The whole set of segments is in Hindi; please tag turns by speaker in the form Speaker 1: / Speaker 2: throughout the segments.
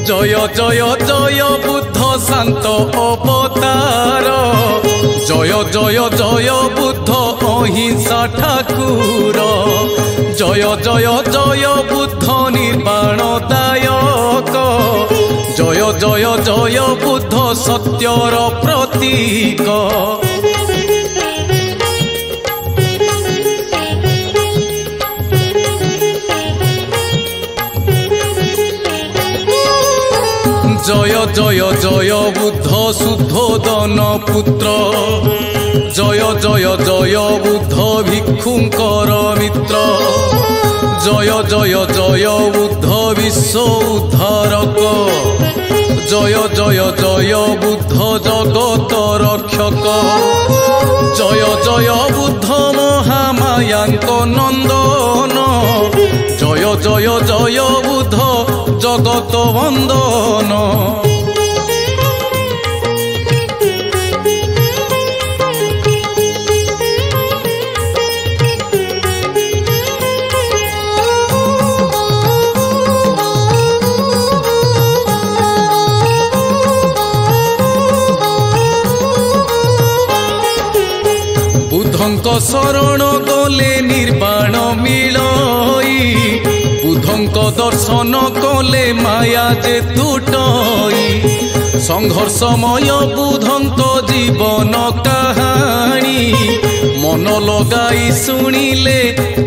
Speaker 1: जय जय जय बुद्ध शांत अवतार जय जय जय बुद्ध अहिंसा ठाकुर जय जय जय बुद्ध निर्वाण दायक जय जय जय बुद्ध सत्यर प्रतीक। जय जय जय बुद्ध शुद्धोदन पुत्र जय जय जय बुद्ध भिक्षुंकर मित्र जय जय जय बुद्ध विश्व उद्धारक जय जय जय बुद्ध जगत रक्षक जय जय बुद्ध महामायांक नंदन जय जय जय बुद्ध जगत वंदन। बुद्धंक शरण गले निर्वाण मिलई बुद्धंक दर्शन कले माया जे तुटई संघर्षमय बुद्धंक जीवन कहानी मन लगाई शुणिले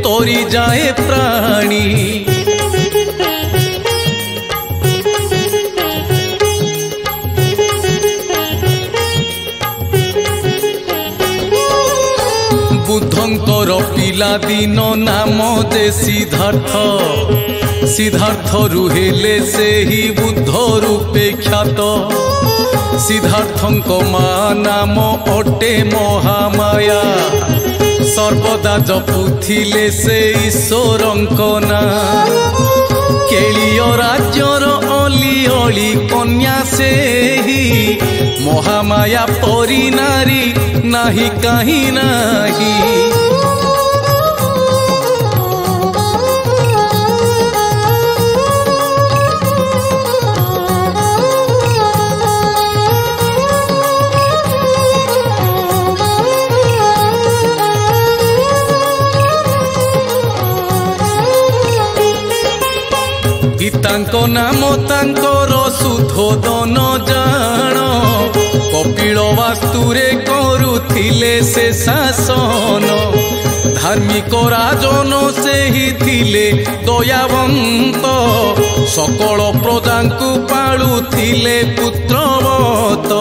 Speaker 1: तोरी जाए प्राणी। बुद्धंकर पिला दिन नाम जे सिद्धार्थ सिद्धार्थ रुहेले से ही बुद्ध रूपे ख्यात सिद्धार्थंक माँ नाम अटे महामाया सर्वदा जपुथिले से ईश्वरंक ना केलिय राज्यर अली अली कन्या से ही महामाया परी नारी नाही कहीं नाही। गीतांक नाम तांकर शुद्धोदन जान कपिल वास्तुरे करुथिले से शासन धार्मिक राजन से ही थिले दयावंत सकल प्रजांकु पालुथिले पुत्रवत।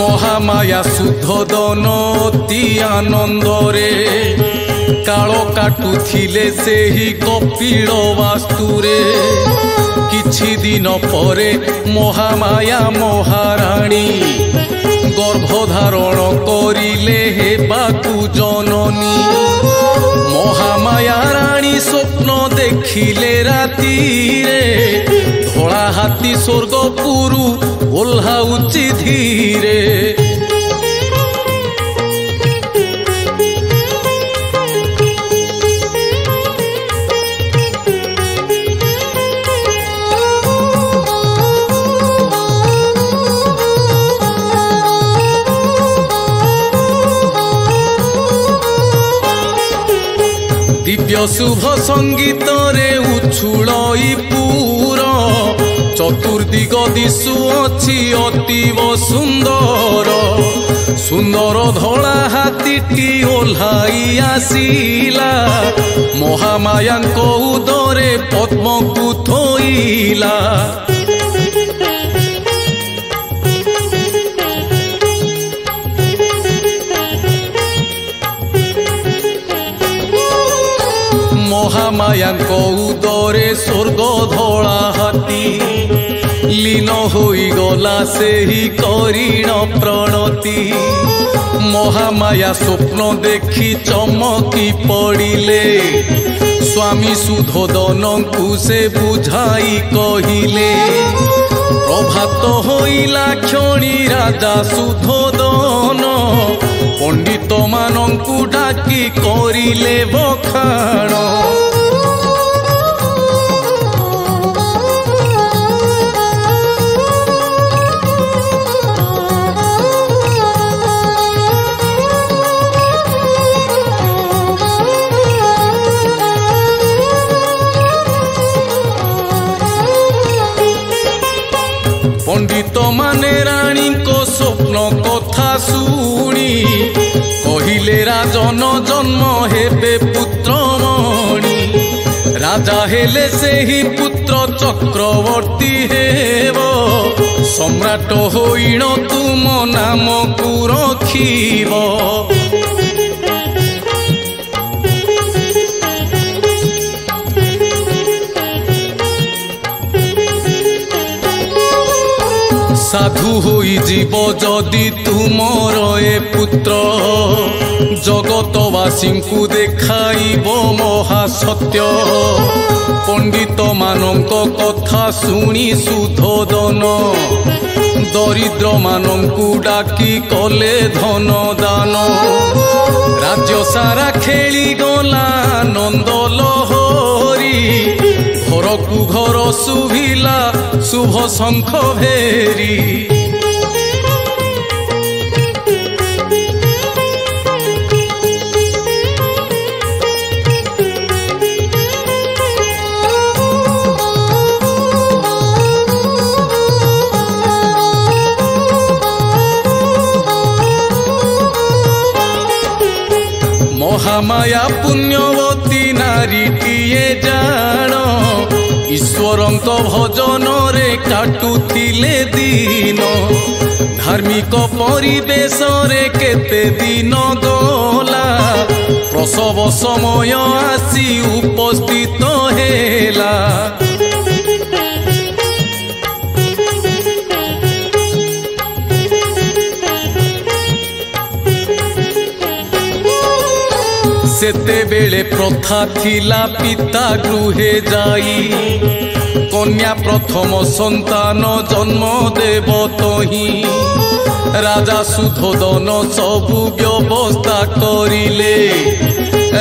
Speaker 1: महामाया शुद्धोदन अति आनंदरे काल काटुथिले से ही कपिल वास्तुरे किछि दिन परे महामाया महाराणी गर्भधारण करिले हेबाकु जननी महामाया रानी स्वप्न देखिले रातिरे धला हाथी स्वर्गपुरु ओह्लाउछि धीरे। दिव्य शुभ संगीत रे उछुलई पूर चतुर्दिग दिशु अछि अतीव सुंदर सुंदर धला हाथीटी ओह्लाई आसिला महामायांक उदरे पद्मकु थोइला। महामायांक उदरे स्वर्ग धला हाथी लीन होई गला से ही करीण प्रणति महामाया स्वप्न देखी चमकी पड़िले स्वामी शुद्धोदन को से बुझाई कहिले प्रभात होइला क्षणी राजा सुधोदन पंडित मानंकु डाकी करिले बखाण पंडित माने रानी को स्वप्न कथा शुणी कहिले राजन जन्म हेबे पुत्रमणि राजा हेले सेही पुत्र चक्रवर्ती हेब सम्राट होइण तुम नाम को रखिब साधु होई जीव जदि तुमर ए पुत्र जगतवासी को देखाइब महासत्य पंडित मानक कथा शुणी सुधोदन दरिद्र मानंकु डाकी कले धन दान राज्य सारा खेली गला नंद लहरी घर को घर शुभिला शुभ शंख भेरी महामाया पुण्यवती नारीटिए जान ईश्वरंक भजन रे काटुथिले दिन धार्मिक परिवेश रे केते दिन गला प्रसव समय आसी उपस्थित हेला सेते बेले प्रथा थिला पिता गृहे जाई कन्या प्रथम संतान जन्म देव तही राजा सुधोदन सबु व्यवस्था करिले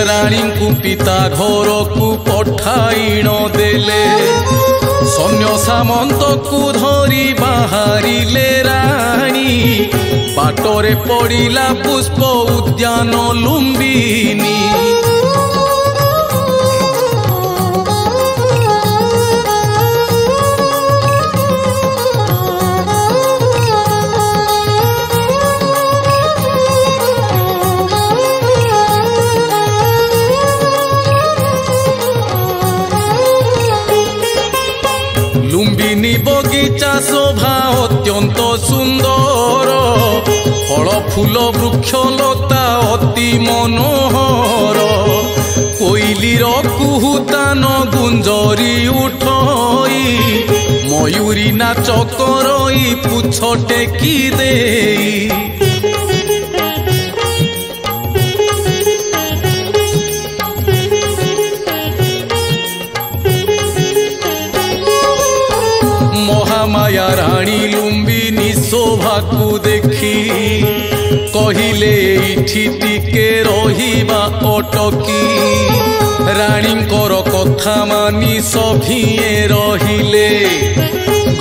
Speaker 1: रानी को पिता घर को पठाइण देले सैन्य सामंत को धरी बाहरिले रानी बाटरे पड़िला पुष्प उद्यान लुम्बिनी लुम्बिनी बगीचा शोभा अत्यंत सुंदर फल फूल वृक्ष लता अति मनोहर कोइलीर कुहुतान गुंजरी उठई मयूरी नाच करई पुछ टेकी देई महामाया रानी लुम्बिनी शोभा को देखी कहिले इठी टिके रहिबा अटकी रानींकर कथा मानी सभिए रहिले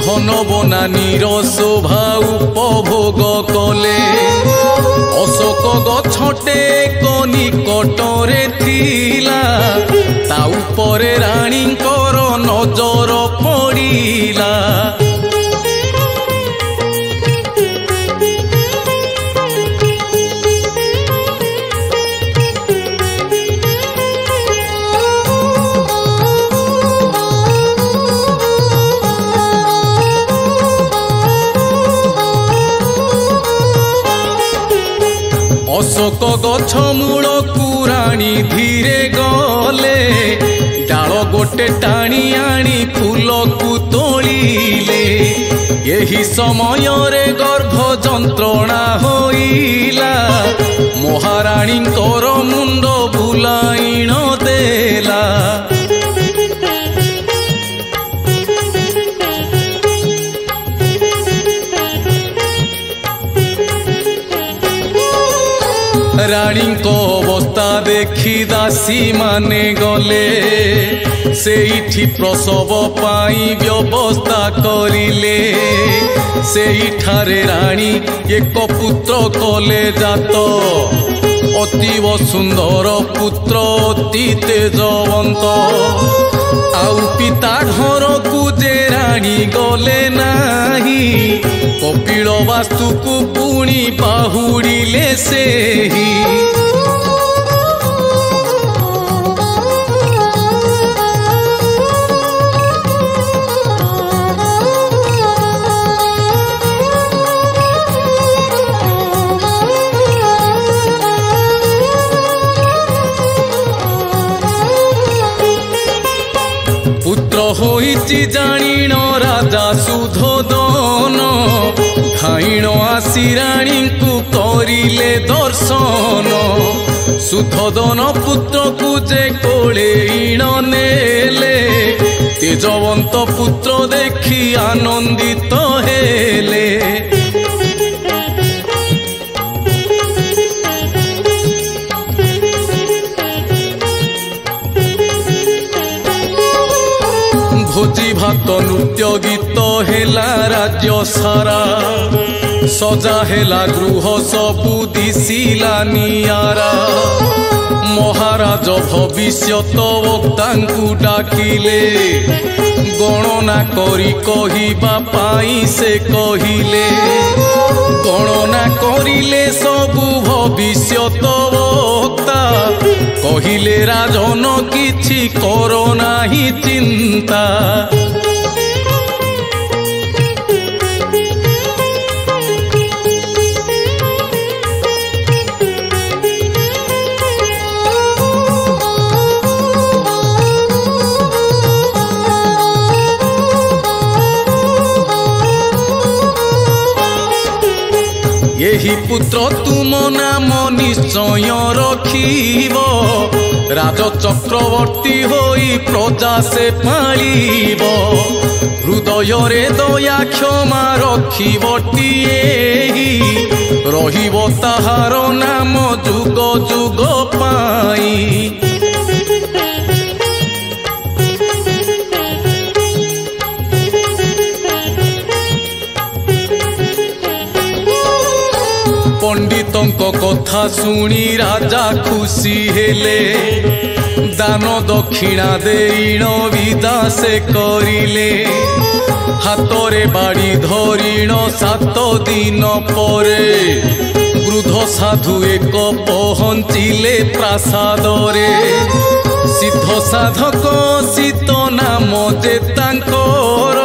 Speaker 1: घन बनानीर शोभा उपभोग कले अशोक गछटे निकटरे थिला ता उपरे रानींकर नजर पड़िला अशोक गछ मूल कुराणी धीरे गले डाल गोटे टाणी आनी फूल को तोलिले यही समय रे गर्भ जंत्रणा होइला महाराणी कर मुंड बुलाइण देला रानी को अवस्था देखी दासी माने गले सेठी प्रसव पाई व्यवस्था करिले सेठारे रानी एक पुत्र कले जात अतीव सुंदर पुत्र अति तेजवंत आउ पिता घर को जे रानी गले नाही कपिल वास्तु को पुणी बाहुड़िले सेही पुत्र होइछि जानिन राजा सुधोदन खाइण आसी रानी को करिले दर्शन सुधोदन पुत्र को जे कोलेइण नेले तेजवंत पुत्र देखी आनंदित हेले भोजी भात नृत्य गीत हेला राज्य सारा सजा हेला गृह सबु दिशिला नियारा महाराज भविष्यत वक्ता डाकिले गणना करी कहिबा पाई से कहिले गणना करिले सबु भविष्यत वक्ता कहिले राजन किछि करो नाही चिंता यही पुत्र तुम नाम निश्चय रखिब राज चक्रवर्ती होई प्रजा से पालिब हृदय रे दया क्षमा रखिबटिए रहिब ताहार नाम जुग जुग पाई पंडितों कथा सुनी राजा खुशी हेले दान दक्षिणा देइण विदा से करिले हातरे बाड़ी धरिण 7 दिन परे वृद्ध साधु एक पहुँचिले प्रासादरे सिद्ध साधक सीत नाम जे तांकर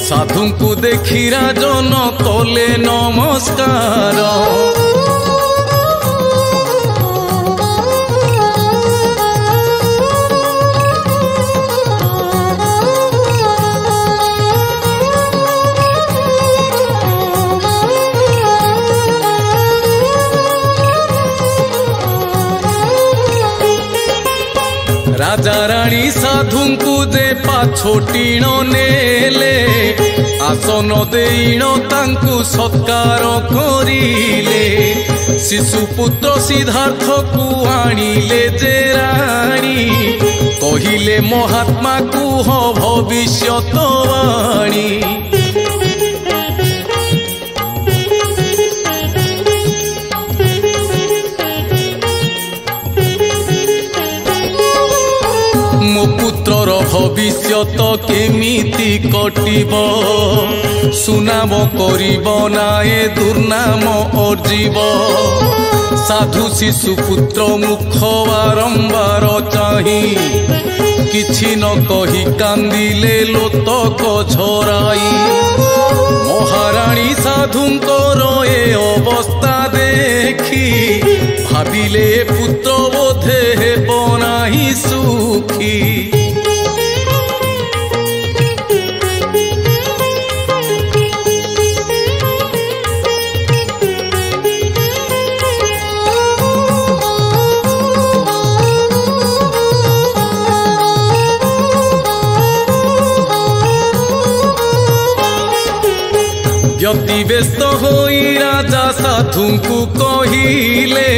Speaker 1: साधु को देखी राजन कले नमस्कार राजा रानी साधु को दे पाछोटीण नेले आसन देइण तांकु सत्कार करिले शिशुपुत्र सिद्धार्थ को आनिले जे रानी कहिले महात्मा कुह भविष्यतवाणी मो पुत्रर भविष्यत केमिति कटिब सुनाम करिब नाए दुर्नाम अर्जिब साधु शिशु पुत्र मुख बारंबार चाही किछि न कही कांदिले लोतक झराई महारानी साधुंकर ए अवस्था देखी भाविले पुत्र बोधे हेब नाही सुखी व्यतिव्यस्त होई राजा साधु को कहिले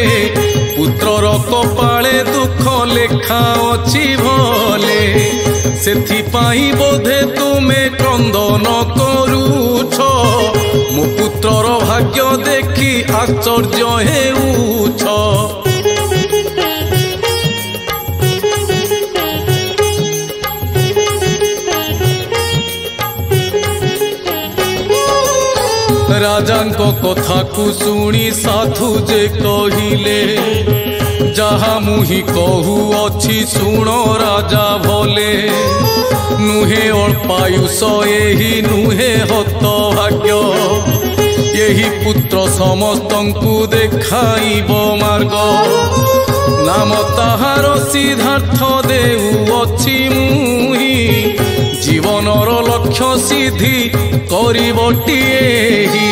Speaker 1: पुत्रर कपाळे दुख लेखा अछि भले सेथिपाई बोधे तुमे क्रंदन करूछ मो पुत्रर भाग्य देखी आश्चर्य हेउछ। राजांको कथा को सुनी साधु जे कहिले जहा मुही कहू अछि सुण राजा भले नुहे अल्पायुष एही नुहे हत भाग्य यही पुत्र समस्तंकु देखाइब मार्ग नाम ताहार सिद्धार्थ देउ अछि मुही जीवनर लक्ष्य सिद्धि करिबटिएही।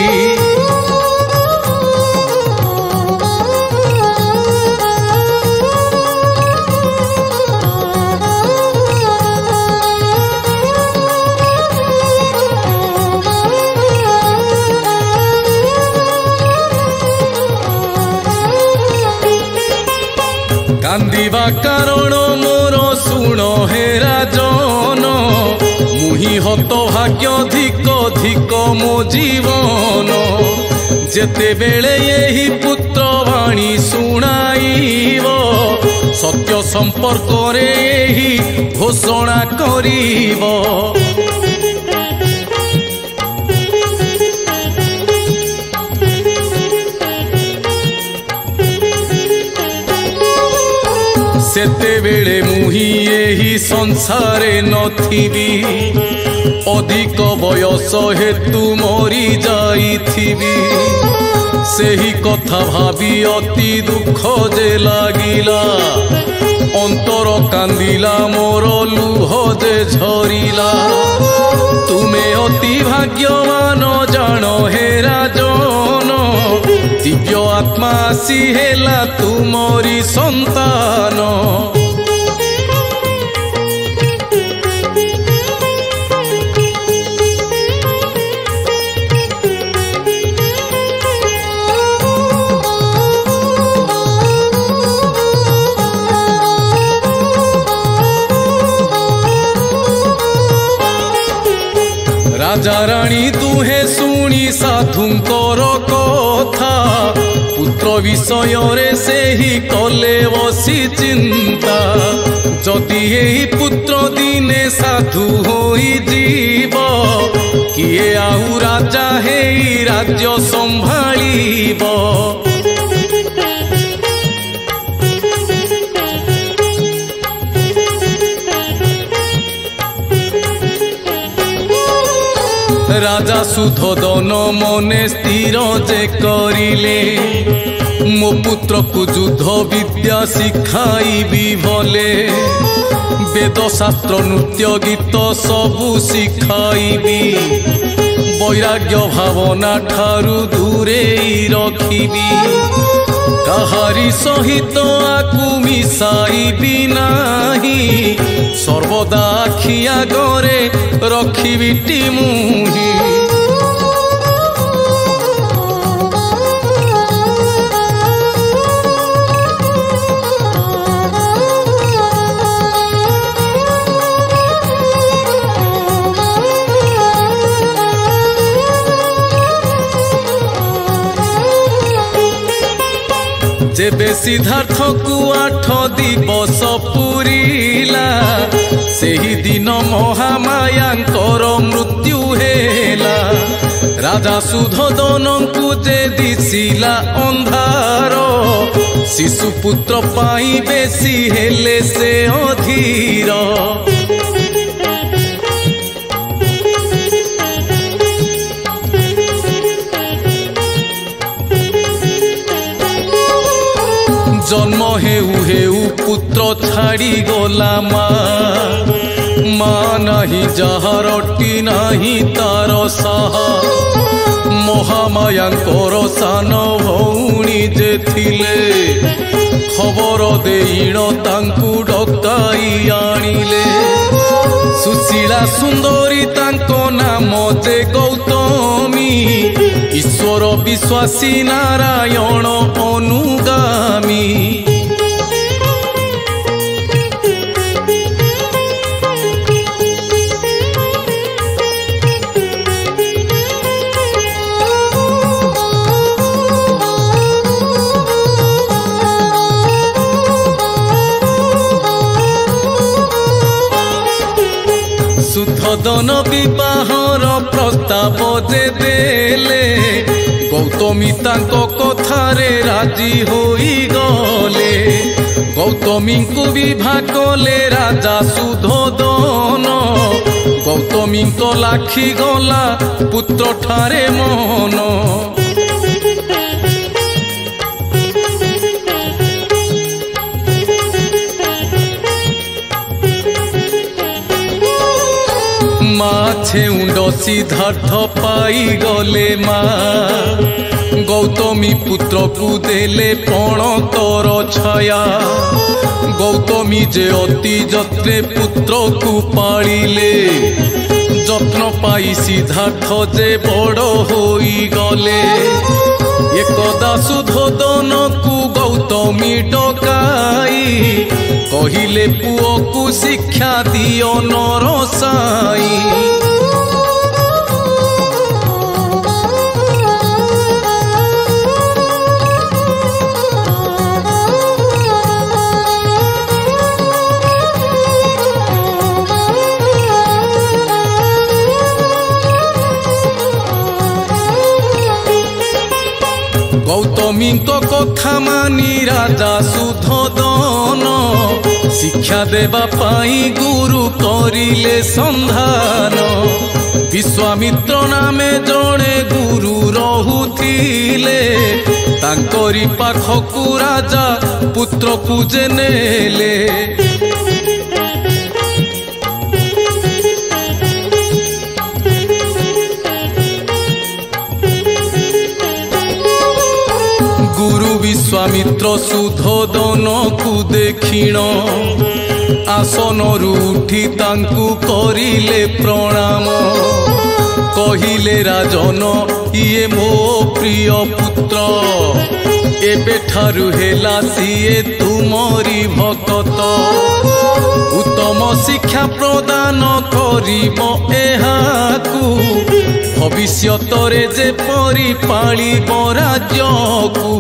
Speaker 1: कांदिबा कारण मोर सुण हे राजन मुही हत भाग्य धिक धिक मो जीवन जेते बेले यही पुत्र वाणी सुनाइब सत्य संपर्क रे यही घोषणा करिब। सेते बेले मुही यही संसारे नथिबी अधिक बयस हेतु मरी जाइथिबी सेही कथा भाबी अति दुख जे लागिला अंतर कांदिला मोर लुह जे झरिला तुमे अति भाग्यवान जान हे राजन दिव्य आत्मा आसी हेला तुमरी संतान। राजा राणी दुहे सुनी साधुंकर कथा पुत्र विषय रे से ही कले बसी चिंता जदि एही पुत्र दिने साधु होई जीव किए आउ राजा हेई राज्य संभाळिब। राजा सुधोदन मने स्थिर जे करिले मो पुत्र को युद्ध विद्या शिखाइबी भले वेद शास्त्र नृत्य गीत सबु शिखाइबी वैराग्य भावना ठारू दूरे रखिबी काहारी सहित आकु मिसाइबी नाही सर्वदा आखिया गरे रखिबिटी मुही। जेबे सिद्धार्थ को 8 दिवस पुरीला सेही दिन महामायांकर मृत्यु हेला राजा सुधोदन को जे दिसिला अंधार शिशुपुत्र पाई बेसी हेले से अधीर। जन्म हेउ हेउ पुत्र छाड़ी गला माँ नाही जाहारटी नाही तार साहा महामायांकर सान भौणी जे थिले खबर देइण तांकु डकाई आनिले सुशीला सुंदरी तांको नाम जे गौतमी विश्वासी नारायण अनुगामी सुधोदन विवाहर प्रस्ताव जे देले गौतमी तांको कथारे राजी होई गले। गौतमी को विवाह कले राजा सुधोदन गौतमी को लाखी गला पुत्र ठारे मन। छेउंड सिद्धार्थ पाई गले माँ गौतमी पुत्र को देले पणतर छाया। गौतमी जे अति जत्रे पुत्र को पालिले जत्न पाई सिद्धार्थ जे बड़ होई गले। एकदा सुधोदन को गौतमी डकाई कहिले पुओ को शिक्षा दियो नरसाई। गौतमी को कथा मानी राजा सुधोदन शिक्षा देवा पाई गुरु करिले संधान। विश्वामित्र नामे जड़े गुरु रहुथिले तांकरी पाखकु राजा पुत्र को जे नेले। गुरु विश्वामित्र सुधोदन को देखिण आसन उठी तांकु करिले प्रणाम। कहिले राजन ये मो प्रिय पुत्र एबे ठारु हेला सिए तुमरी भकत। उत्तम शिक्षा प्रदान करिब एहाकु भविष्यतरे जे परि पालिब राज्यकु।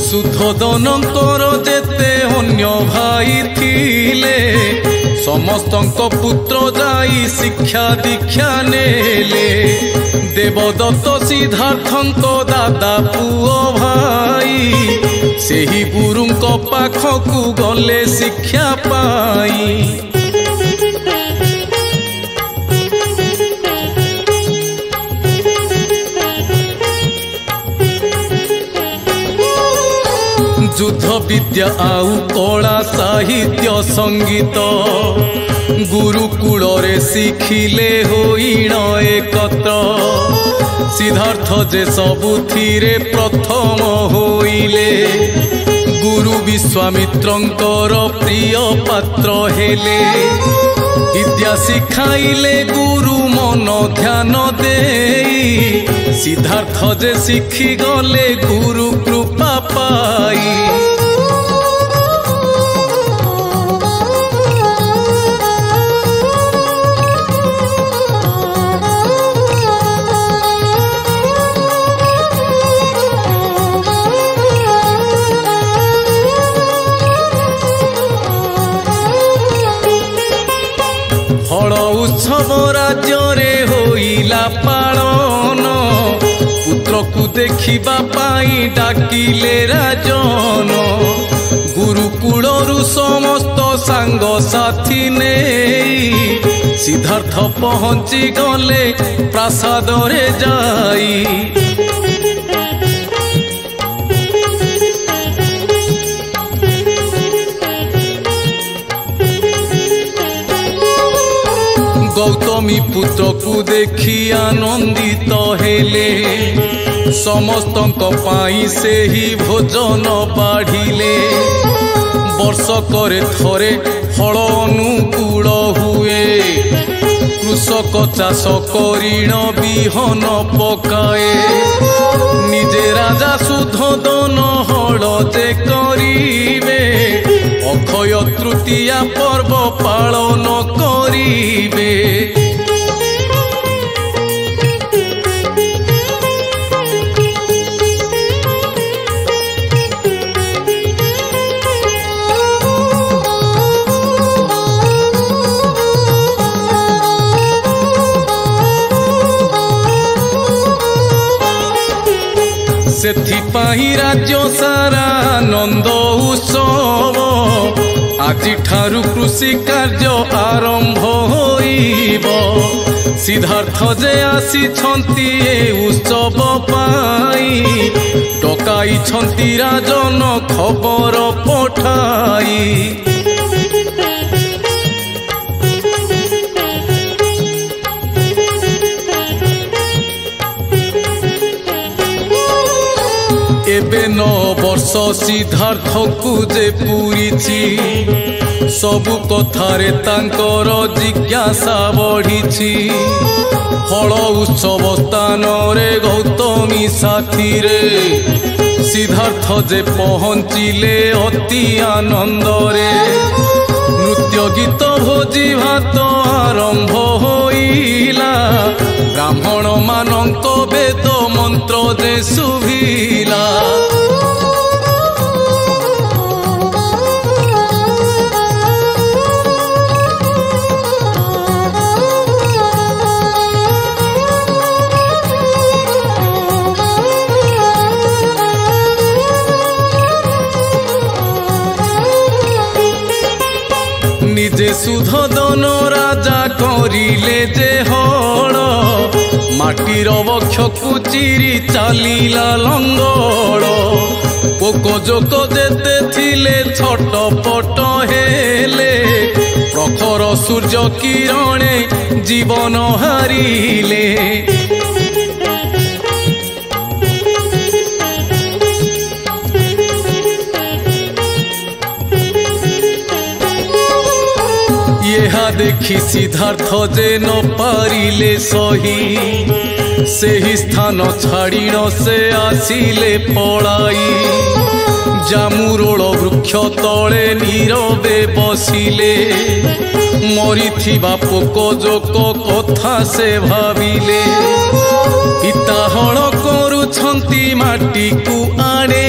Speaker 1: सुधोदनकर जेते अन्य भाई थिले समस्तंक पुत्र जाई शिक्षा दीक्षा नेले। देवदत्त सिद्धार्थंक दादा पुओ भाई सेही गुरुंक पाखकु गले शिक्षा पाई। युद्ध विद्या आउ कला साहित्य संगीत गुरुकुल रे शिखिले होइण एकत्र। सिद्धार्थ जे सबुथिरे प्रथम होइले गुरु विश्वामित्रंकर प्रिय पात्र हेले। विद्या शिखाइले गुरु मन ध्यान देई सिद्धार्थ जे शिखी गले गुरु कृपा पाई। फल उत्सव राज्य रे होइला पालन पुत्र को देखिबा पाई डाकिले राजन। गुरुकुलरु समस्त सांग साथी नेई सिद्धार्थ पहुँची गले प्रासाद रे जाई। गौतमी पुत्र को देखी आनंदित हेले समस्तंक पाई से ही भोजन बाढ़िले वर्षकरे थरे फल अनुकूल हुए कृषक चाष करिण बिहन पकाए निजे राजा सुध दन हल जे करिवे अक्षय तृतीया पर्व पालन करिवे सेथिपाही राज्य सारा आनंद उत्सव आजि ठारु कृषि कार्य आरंभ होइब सिद्धार्थ जे आसी छंती ए उत्सव पाई डकाई छंती राजन खबर पठाई एबे 9 वर्ष सिद्धार्थ को जे पूरीछि सबु कथारे तांकर जिज्ञासा बढ़िछि फल उत्सव स्थान रे गौतमी साथी रे सिद्धार्थ जे पहुँचिले अति आनंद रे नृत्य गीत भोजी भात आरंभ होइला ब्राह्मण मानक वेद मंत्र जे सुभिला निजे सुध दन राजा करिले जे हल माटीर वक्ष को चिरी चलीला लंगड़ पोक जोक जेते थिले छटपट हेले प्रखर सूर्य किरणे जीवन हारिले यहा देखी सिद्धार्थ जे न पारिले सही सेही स्थान छाड़ीण से आसिले पलाई जामुरोल वृक्ष तले नीरवे बसिले मरिथिबा पोक जोक कथा से भाविले पिता हल करुछंती माटी को आणे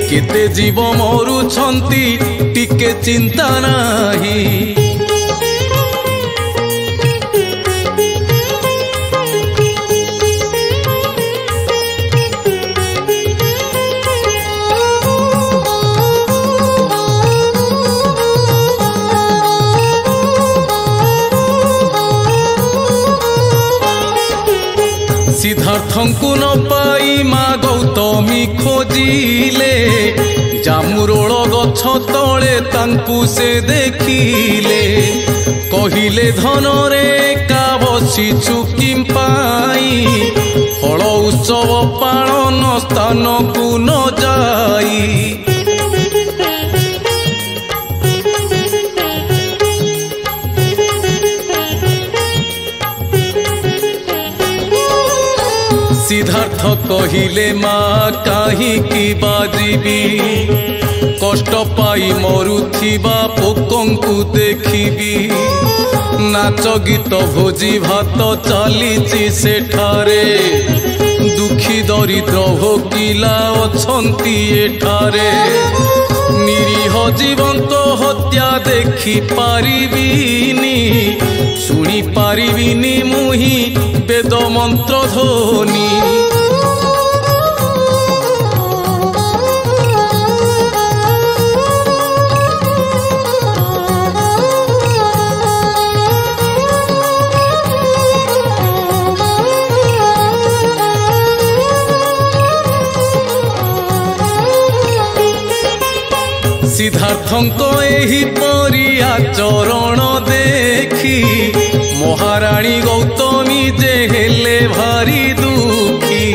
Speaker 1: केते जीव मरुछंती टिके चिंता नाही सिद्धार्थंकु न पाई माँ गौतमी खोजिले जामुरोल गछ तले तांकु से देखिले कहिले धन रे का बसिछु किम पाई फल उत्सव पालन स्थान को न जाई सिद्धार्थ कहिले माँ काहीकि बाजिबी कष्ट पाई मरुथिबा पोकंकु देखिबी नाच गीत भोजी भात चलीछि सेठारे दुखी दरिद्र भोगिला अछंती एठारे निरीह जीवंत हत्या देखि पारिबिनी शुणी पारिबिनी मुही वेद मंत्र ध्वनि सिद्धार्थ सिद्धार्थଙ୍କ ଏହି ପରି ଆଚରଣ ଦେଖି ମହାରାଣୀ ଗୌତମୀ ଯେ ହେଲେ ଭାରି ଦୁଃଖୀ।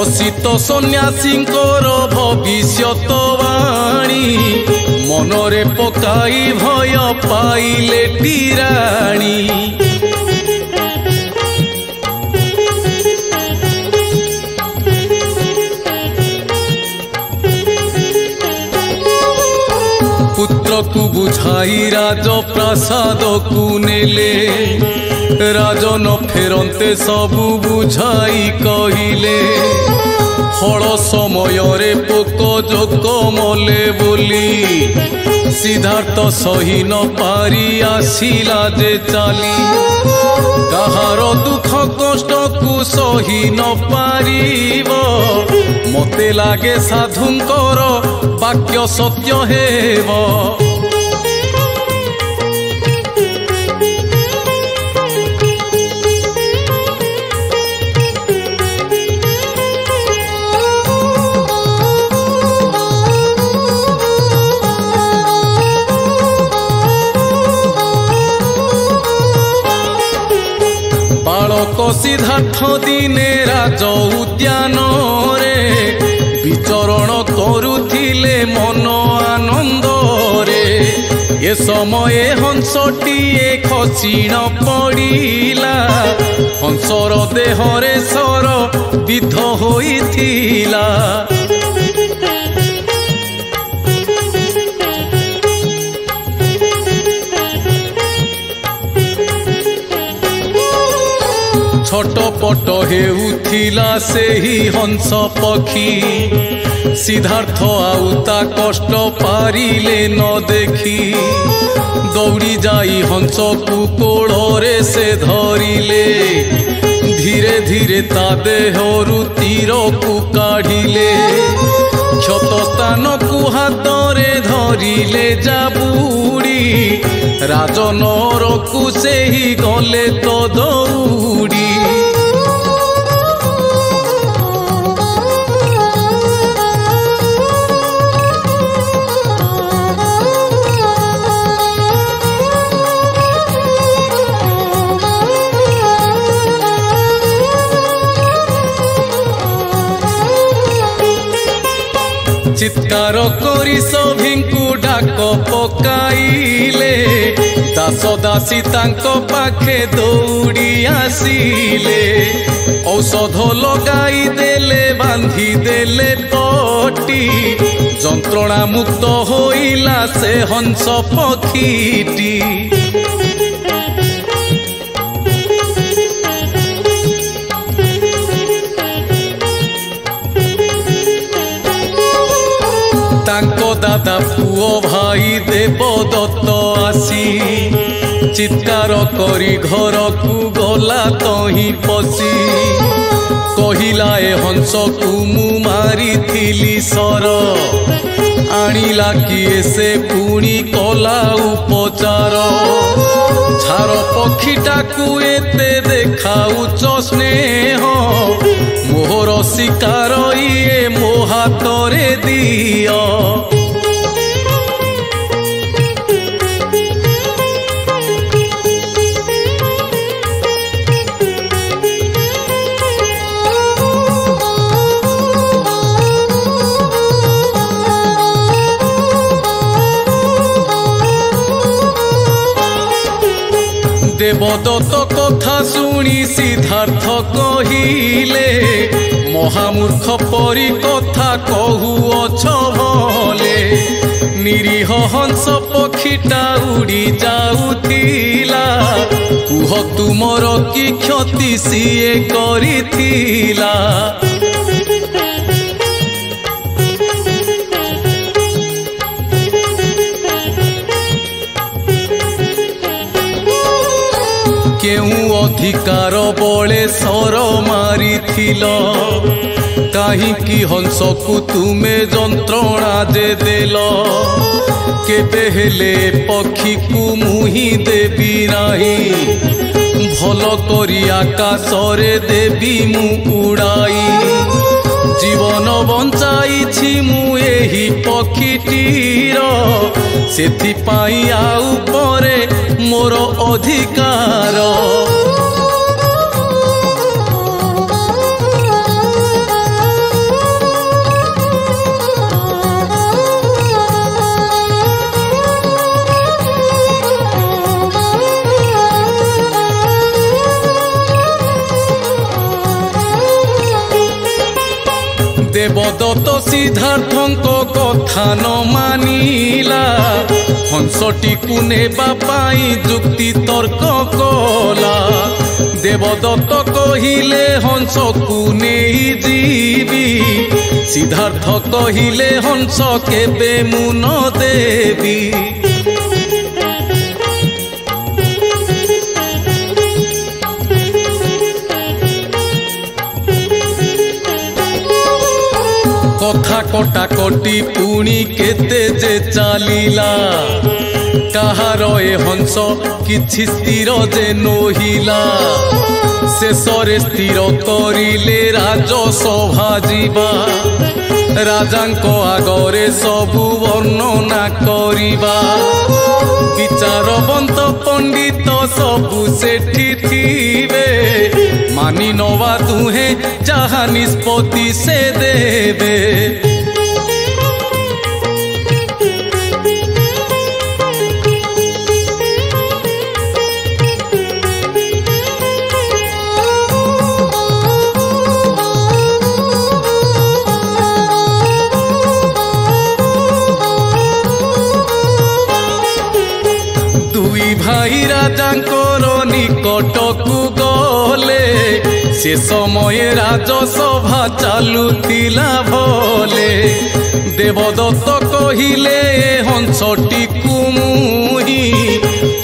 Speaker 1: ଅସିତ ସନ୍ନ୍ୟାସୀଙ୍କର ଭବିଷ୍ୟତବାଣୀ ମନରେ ପକାଇ ଭୟ ପାଇଲେ ଟିରାଣୀ। पुत्रकु बुझाई राजप्रासादकु नेले राजन फेरंते सबु बुझाई कहिले फल समय पोक जोक मले बोली सिद्धार्थ सही न पारी आसिला जे चाली कहार दुख कष्ट को सही न पारिब मते लागे साधुंकर वाक्य सत्य हेब। बालक सिद्धार्थ दिने राज उद्यान रे विचरण करुथिले मन आनंद रे ए समय हंसटीए खसीण पड़िला हंसर देहरे सर विध होइथिला। छटपट हेउथिला सेही हंस पक्षी सिद्धार्थ आउता कष्ट पारिले न देखी दौड़ी जाई हंस को कोड़े से धरिले धीरे धीरे ता देहरु तीर को काढ़िले क्षत स्थान को हाथरे धरिले जाबुड़ी राजनर को सेही गले तो दौड़ी। चित्कार करी सभिंकु डाक पकाइले दास दासी तांको पाखे दौड़ी आसिले औषध लगाई देले बांधी देले पटी जंत्रणा मुक्त होइला से हंस पक्षीटी। तांको दादा पुओ भाई देवदत्त आसी चित्कार करी घर को गला तही पसी कहिला ए हंस को मु मारी थिली सर आनिला किए से पुणी कला उपचार झार पक्षीटा को एते देखाउच स्नेह मोहर शिकार इए मो हाथरे दिय। देवदत्त कथा शुणी सिद्धार्थ कहिले महामूर्ख परी कथा कहुअछ भले निरीह हंस पक्षीटा उड़ी जाउथिला कुह तुमर कि क्षति सिए करिथिला। केउ अधिकार बले सर मारी कहीं हंस को तुमे जंत्रणा जे देल केबे हेले पक्षी को मुही देवी नाही भल करी आकाश रे देवी मु उड़ाई जीवन बंचाई मु एही पक्षीटीर सेथिपाई आउ परे मोर अधिकार। देवदत्त सिद्धार्थंक कथा न मानिला हंसटी को नेबा पाई जुक्ति तर्क कला। देवदत्त कहिले हंस को नहीं जीवी सिद्धार्थ कहिले हंस केबे मु न देवी। कथा कटा कटी पुणी केते जे चालीला कहार ए हंस किछि स्थिर जे नहिला। शेषरे स्थिर करिले राजसभा जीवा राजांक आगरे सबु वर्णना करिबा। विचारवंत पंडित सबु सेठी थिबे मानि नवा तुहे जहा निष्पत्ति से देवे। दुई भाई राजांकर निकट को गले से समय राजसभा चालुथिला भले। देवदत्त कहिले हंसटी को मुही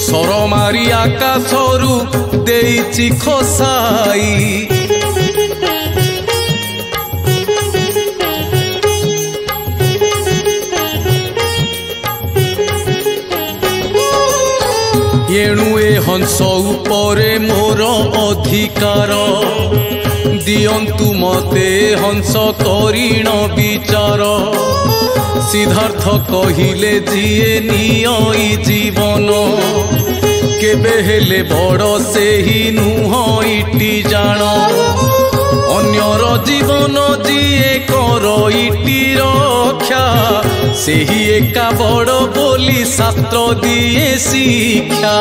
Speaker 1: सर मारी आकाशरू देइछि खसाई। एणु ए हंस उपरे मोर अधिकार दियंतु मते हंस करिण विचार। सिद्धार्थ कहिले जिए नियई जीवन केबे हेले बड़ सेही नुह इटी जान। अन्यर जीवन जिए कर इटी रक्षा सेही एका बड़ बोली शास्त्र दिए शिक्षा।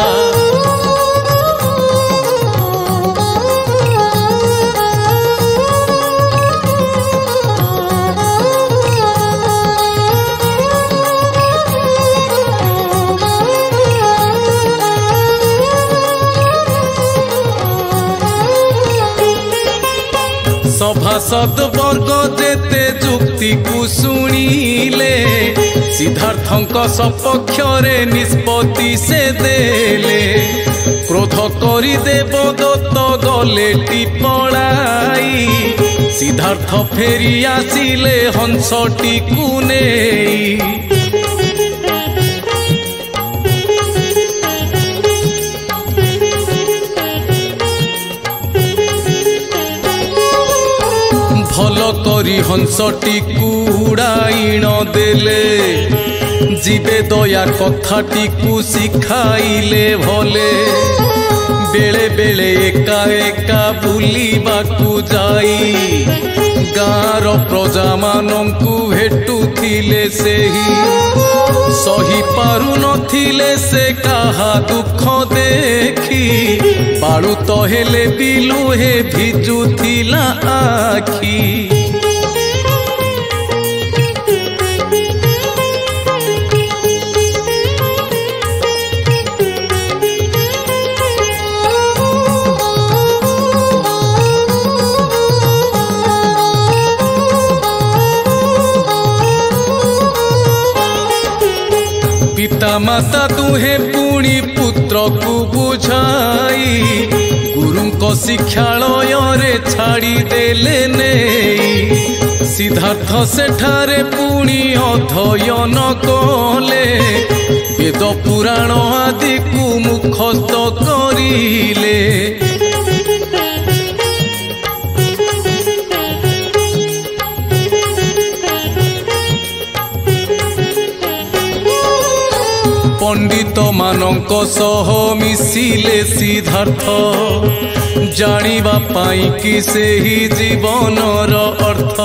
Speaker 1: सभासद वर्ग जेते जुक्ति को शुणिले सिद्धार्थंक सपक्ष रे निष्पत्ति से देले। क्रोध करी देवदत्त गले पलाई सिद्धार्थ फेरी आसिले हंसटी को नेई। भल करी हंसटी को उड़ाई न देले जीवे दया कथाटी को शिखाइले भले। बेले बेले एका एका बुलिबा को जाई गाँर प्रजा मानंकु भेटुथिले सेही। सही पारु नथिले से काहा दुख देखी बाळुत हेले बिलुहे भिजुथिला आखी। पिता माता दुहे पुणी पुत्र को बुझाई गुरुंको शिक्षालय रे छाड़ी देले नेई। सिद्धार्थ सेठारे पुणी अध्ययन कले वेद पुराण आदि को मुखस्त करिले। पंडित मानक सह मिसिले सिद्धार्थ जानिबा पाई कि सेही जीवनर अर्थ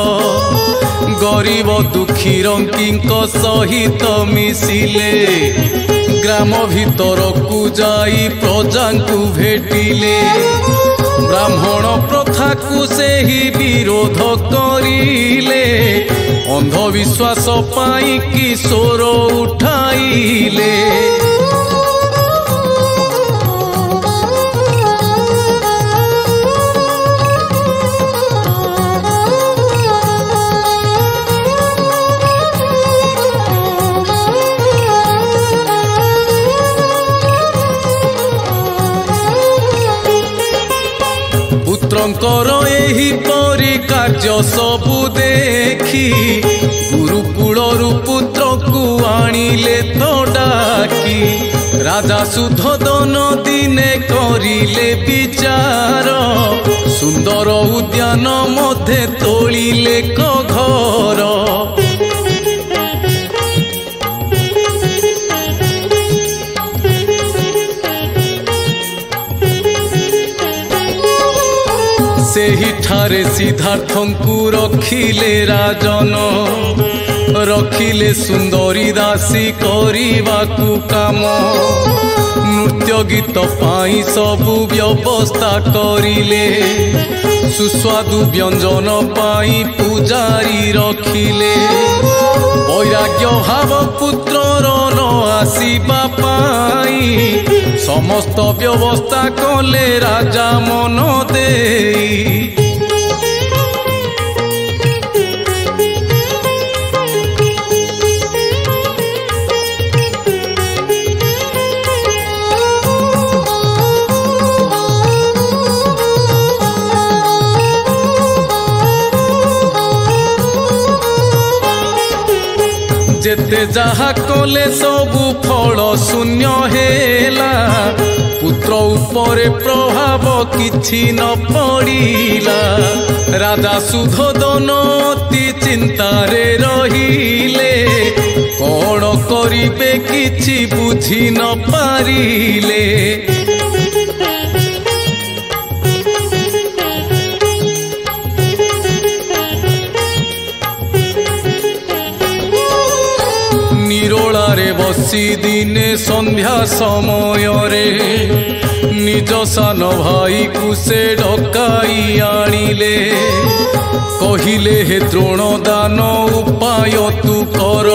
Speaker 1: गरीब दुखी रंकींक सहित मिसिले ग्राम भीतर को जाई प्रजा को भेटिले ब्राह्मण प्रथा को सेही विरोध करिले अंधविश्वास पाई किशोर उठाइले पुत्रंकर एही परी कार्य सबु देखी गुरुकुलर पुत्र को आनिले तो डाकी राजा सुधोदन दिने करिले विचार सुंदर उद्यान मध्य तोलिले घर सेही ठारे सिद्धार्थंकु रखिले राजन रखिले सुंदरी दासी करिबाकु काम नृत्य गीत पाई सबु व्यवस्था करिले सुस्वादु व्यंजन पाई पुजारी रखिले वैराग्य भाव पुत्रर न आसीबा पाई समस्त व्यवस्था कले राजा मन देई जेते जहा कले सबु फल शून्य हेला पुत्र उपरे प्रभाव किछि न पड़िला राजा सुधोदन अति चिंतारे रहिले कौन करिबे किछि बुझी न पारिले निरोलारे बसी दिने संध्या समय रे निज सान भाई को से डकाई आनिले कहिले हे द्रोण दान उपाय तू कर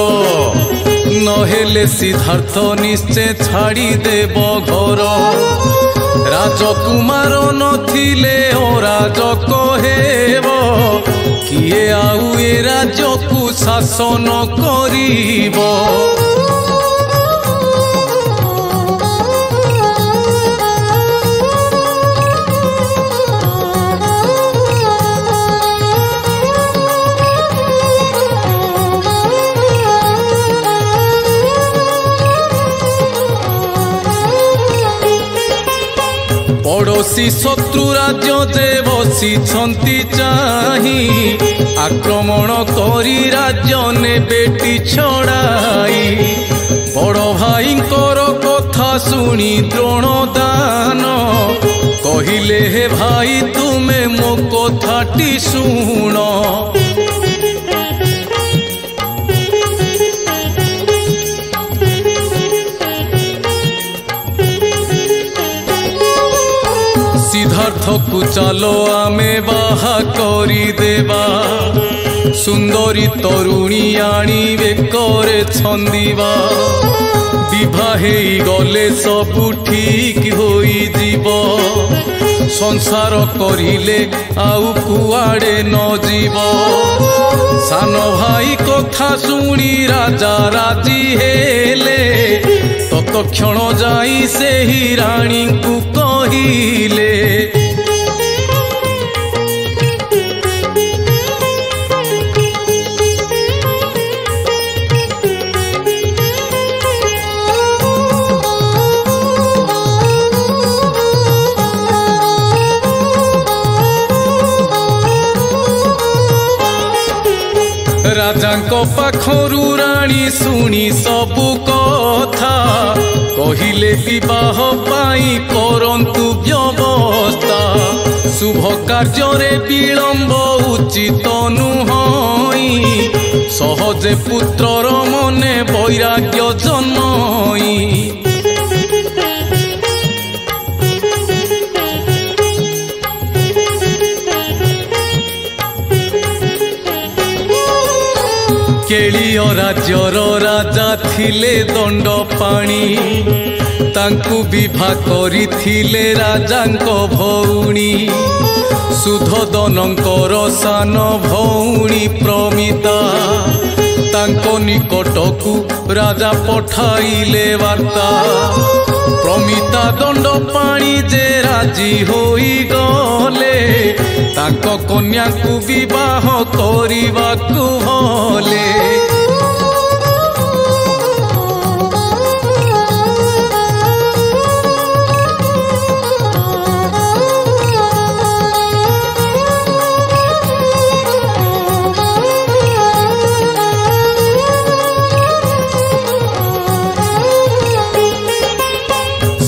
Speaker 1: नहेले सिद्धार्थ निश्चय छाड़ी देव घर राजकुमार नथिले ओ राज कहेब किए आउ ए राज्य को शासन करिब पड़ोसी शत्रु राज्य जे बसी छंती चाही आक्रमण करी राज्य ने बेटी छड़ाई बड़ भाई कथा सुनी द्रोण दान कहिले हे भाई तुमे मो कथाटी शुण सिद्धार्थ को चलो आमे बाहा करी देवा सुंदरी तरुणी आनिबे करे छंदिबा विवाहे गले सबु ठीक होई जीव संसार करिले आउ कुआड़े न जीव सान भाई कथा सुनी राजा राजी हेले तत्क्षण जाई सेही रानी को कहिले राजांको पाखरु रानी सुनी सबु कथा कथा कहिले विवाह पाई करंतु व्यवस्था शुभ कार्य विलंब उचित नुहई सहजे पुत्रर मने वैराग्य जन्मई केलिय राज्यर राजा थिले दंड पाणी तांकु विवाह करिथिले राजांक भौणी सुधोदनंकर सान भौणी प्रमिता तांको निकटकु राजा पठाइले वार्ता प्रमिता दंड पाणी जे राजी होई गले तांको कन्या को विवाह करिबाकु भले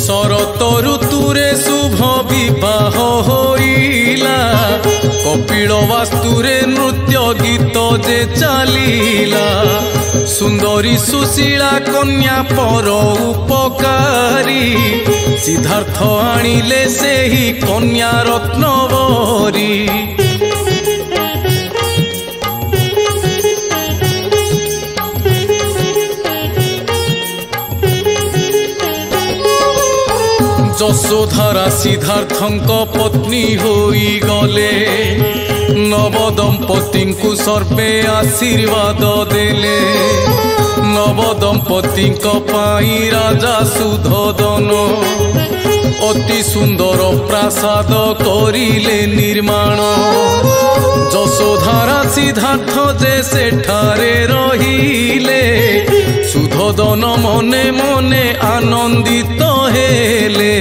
Speaker 1: शरत ऋतुरे शुभ विवाह होइला कपिल वास्तुरे नृत्य गीत जे चलीला सुंदरी सुशीला कन्या पर उपकारी सिद्धार्थ आनिले सेही कन्या रत्नवरी यशोधरा सिद्धार्थंक पत्नी होई गले नवदंपति को सर्वे आशीर्वाद देले नवदंपति पाई राजा सुधोदन अति सुंदर प्रासाद करिले निर्माण यशोधरा सिद्धार्थ जे सेठारे रहिले सुधोदन मने मने आनंदित हेले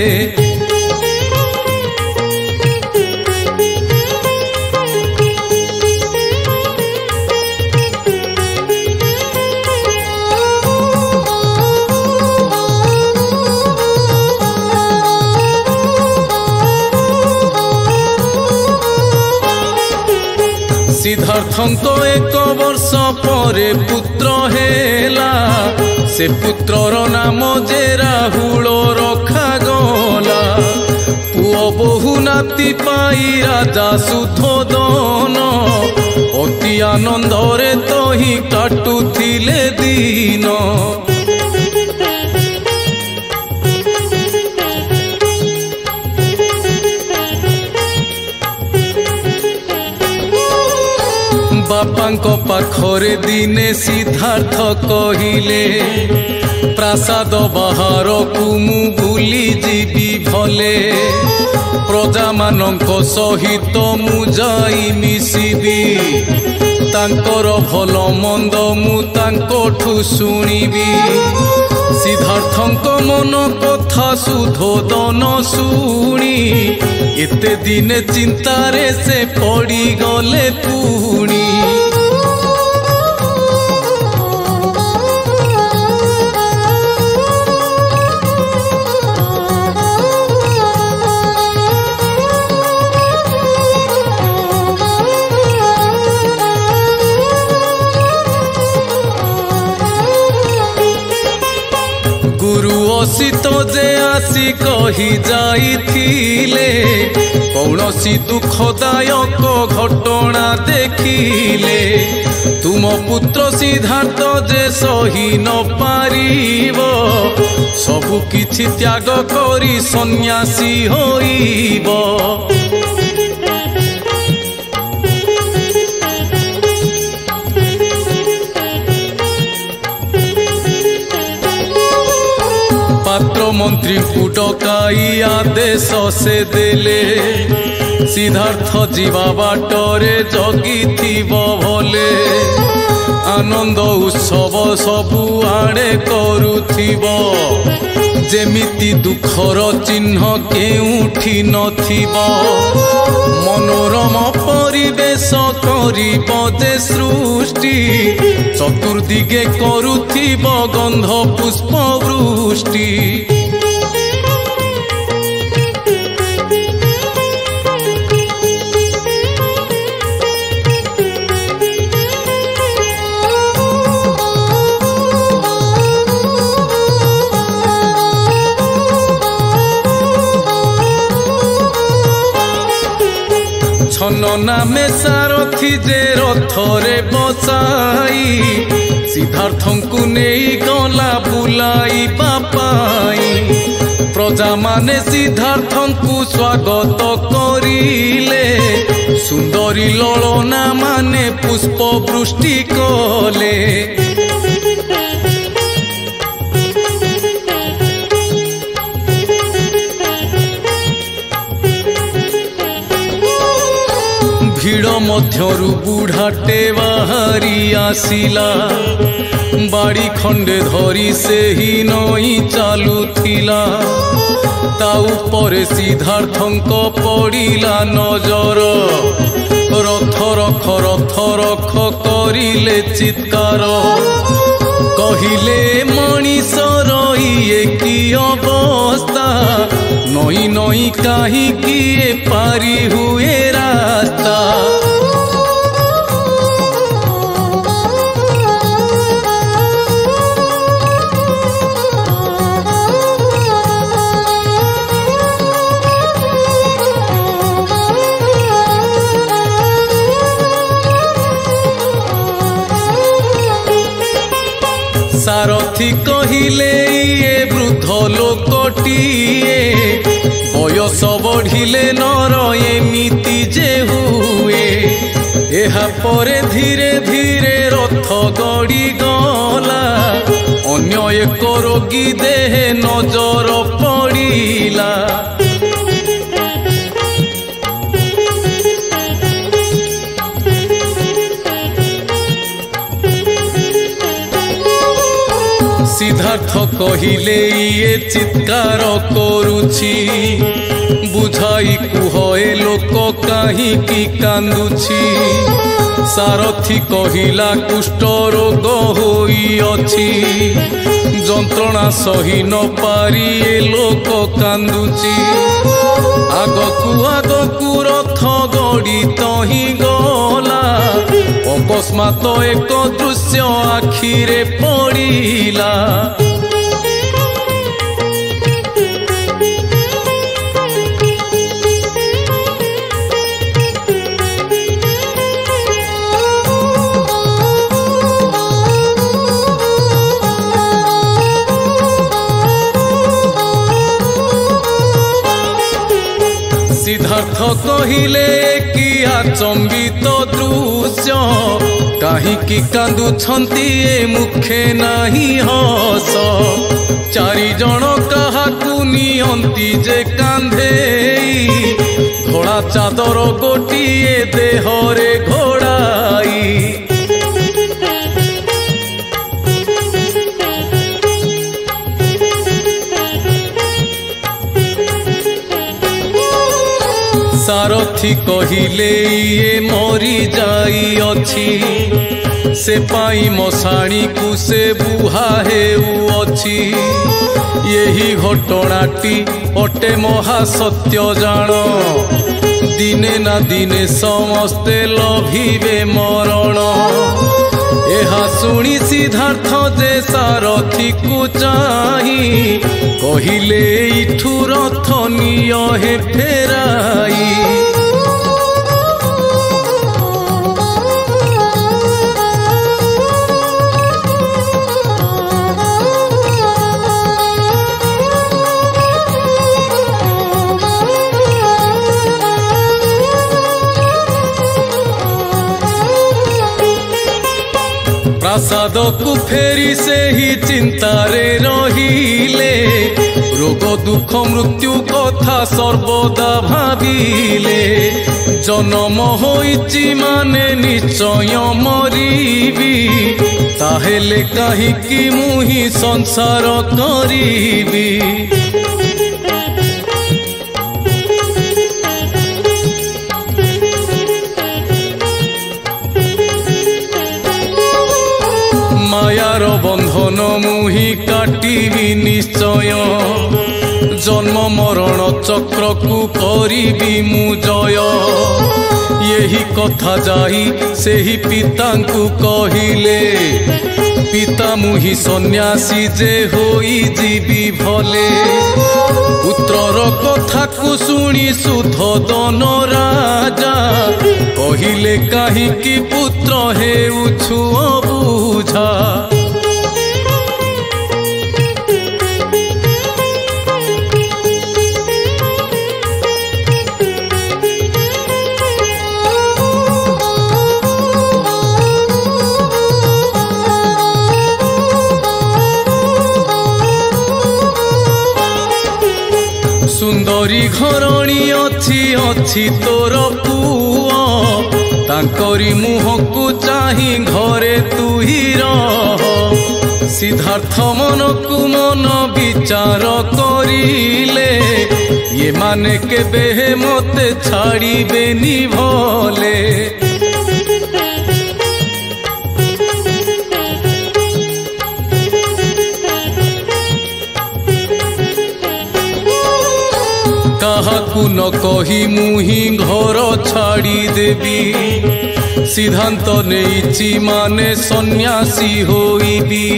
Speaker 1: सिद्धार्थंक एक वर्ष परे पुत्र हेला से पुत्रर नाम जे राहुल रखा गला पुओ बहु नाती पाई राजा सुधोदन अति आनंदरे तही काटुथिले दिन बापांको पाखरे दिने सिद्धार्थ कहिले प्रासाद बाहर को मु बुली जीवी भले प्रजा मानंको सहित मु जाई मिसिबी तांकर भल मंद मु तांकोठु शुणिबी सिद्धार्थंक मन कथा सुधोदन शुणी एते दिने चिंतारे से पड़ी गले पुणी गुरु असित जे आसी कही जाइथिले कौनसी दुखदायक घटना देखिले तुम पुत्र सिद्धार्थ जे सही न पारिब सबु किछि त्याग करी सन्यासी होइब पात्र राजमंत्री को डकाई आदेश से देले सिद्धार्थ जीवा बाटरे जगी भले आनंद उत्सव सबु आड़े करुथिब जेमिति दुखर चिन्ह केउठी नथिब मनोरम परिवेश करिब जे सृष्टि चतुर्दिगे करुथिब गंध पुष्प वृष्टि नामे सारथी जे रथरे बसाई सिद्धार्थ को नहीं गला बुलाई बापाई प्रजा माने सिद्धार्थ को स्वागत करिले सुंदरी ललना माने पुष्प वृष्टि कले भीड़ मध्यरु बुढ़ाटे बाहरी आसिला बाड़ी खंडे धरी से ही नई चालुथिला ता उपरे सिद्धार्थंक पड़िला नजर रथ रख करिले चित्कार कहिले मणिषर इए की अवस्था नई नई कहीं किए पारी हुए रास्ता सारथी कहिले ये वृद्ध लोकटीए बयस बढ़िले नर एमिति जे हुए एहा परे धीरे धीरे रथ गड़ी गला अन्य एक रोगी देहे नजर पड़िला सिद्धार्थ कहिले ये चित्कार करुछि बुझाई कुह ए लोक कहीं की कांदुछि सारथी कहिला कुष्ठ रोग होई अछि जंत्रणा सही न पारी ए लोक कांदुछि आगकु रथ गड़ी तही गला अकस्मात एक दृश्य आखिरे पड़िला सिद्धार्थ कहिले कि आचंबित दृश्य कहीं कांदुछंती ए मुखे नहीं हस चारि जण काहाकु नियंती जे कांधे घोड़ा चादर गोटिए देहरे घोड़ाई सारथी कहिले ये मरी जाई अछि से पाई मशाणी को से बुहा हेउ अछि यही घटनाटी अटे महा सत्य जान दिने ना दिने समस्ते लभिबे मरण एहा सुनी सिद्धार्थ जे सारथी को चाही कहिले इठु रथ निय हे फेराई प्रासाद को फेरी से ही चिंतारे रहिले रोग दुख मृत्यु कथा सर्वदा भाविले जन्म होइछि माने निश्चय मरिबी ताहेले काहिकी मुही संसार करिबी मायार बंधन मुही काटिबी निश्चय जन्म मरण चक्र को करिबी मु जय यही कथा जाई सेही पिता को कहिले पिता मुही सन्यासी जे होई जीवी भले पुत्रर कथा को सुनी सुधोदन राजा कहिले काहिकी पुत्र हेउछु अबुझा सुंदरी घरणी अच्छी अच्छी तोर पुआ तांकरी मुह को चाही घरे तू ही रह सिद्धार्थ मन को मन विचार करिले ये माने केबे मते छाड़िबेनी भले काहाकू न कही मुही घर छाड़ी देवी सिद्धांत नेइछि माने सन्यासी होइबी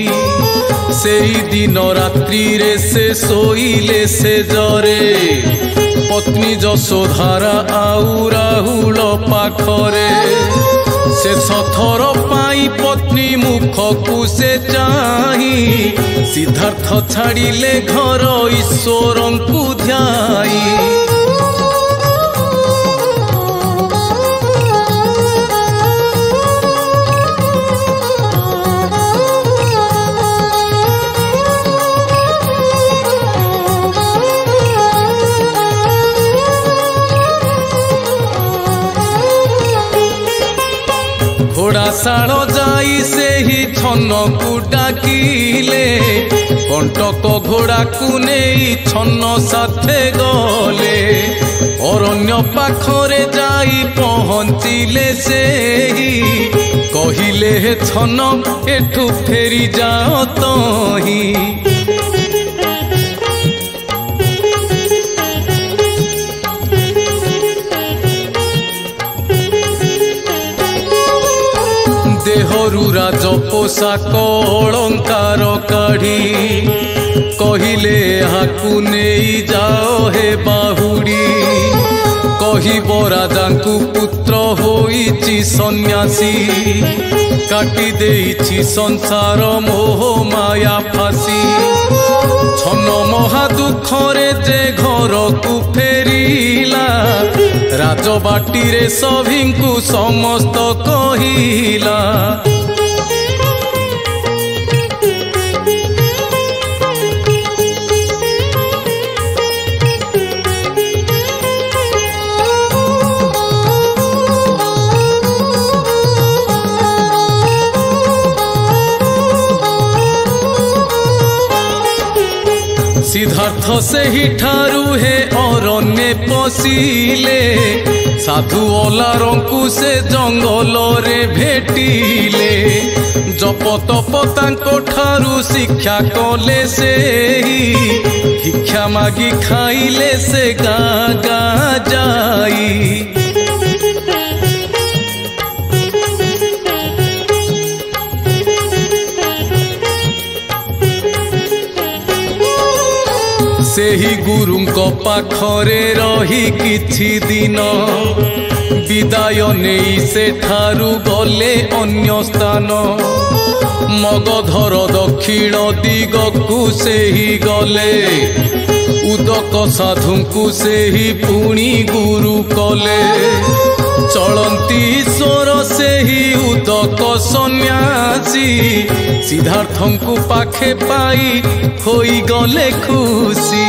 Speaker 1: सेई दिन रात्रि रे से सोइले से जरे पत्नी यशोधारा आउ राहुल पाखरे से सथर पाई पत्नी मुख को से चाही सिद्धार्थ छाड़िले घर ईश्वर को ध्याई घोड़ाशाल जाई से ही छन को डाकिले कंटक घोड़ा को नहीं छन साथे गले अरण्य पाखरे जाई पहुँचिले से ही कहिले छन एठू फेरी जाओ तही देहरु राज पोशाक अलंकार काढ़ी कहिले हाकू नहीं जाओ हे बाहुड़ी कहिब राजा को पुत्र होइछि सन्यासी काटी देइछि संसार मोह माया फासी छन महा दुखरे जे घर को फेरिला राजबाटी रे सभिंकु समस्त कहिला सिद्धार्थ से ही ठारू है अरण्ये पशिले साधु ओलारंकु से जंगल रे भेटिले जप तप तांको ठारू शिक्षा कले से ही भिक्षा मागी खाइले से गाँ गाँ जाई सेही गुरुंको पाखरे रही किछि दिन विदाय नहीं से ठारू गले अन्य स्थान मगधर दक्षिण दिगकु सेही गले उदक साधुଙ୍କୁ ସେହି ପୁଣି गुरु कले चलती ईश्वर ସେହି उदक सन्यासी सिद्धार्थଙ୍କୁ पाखे पाई होई गले खुशी।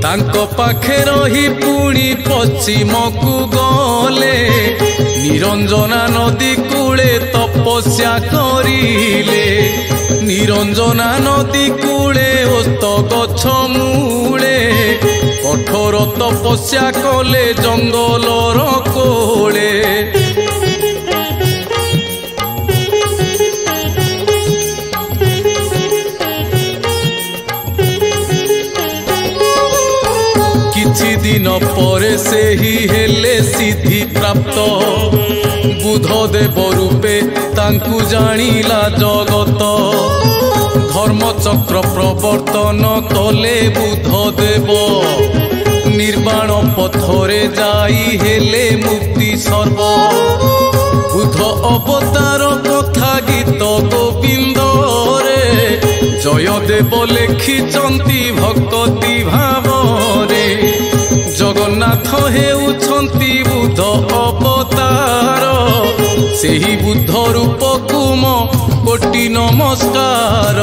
Speaker 1: तांको पाखे रही पुणी पश्चिम को गले निरंजना नदी कूले तपस्या करिले। निरंजना नदी कूले ओस्त गछ मूले कठोर तपस्या कले जंगलर कोले। किछि दिन परे से ही हेले सिद्धि प्राप्त बुधदेव रूपे तांकु जानिला जगत। धर्मचक्र प्रवर्तन कले बुधदेव निर्वाण पथरे जाई हेले मुक्ति सर्व। बुध अवतार कथा गीत गोविंद रे जयदेव लेखिचंती भक्ति भाव रे। जगन्नाथ हेउछंती बुध अवतार सेही बुद्ध रूप को मो कोटि नमस्कार।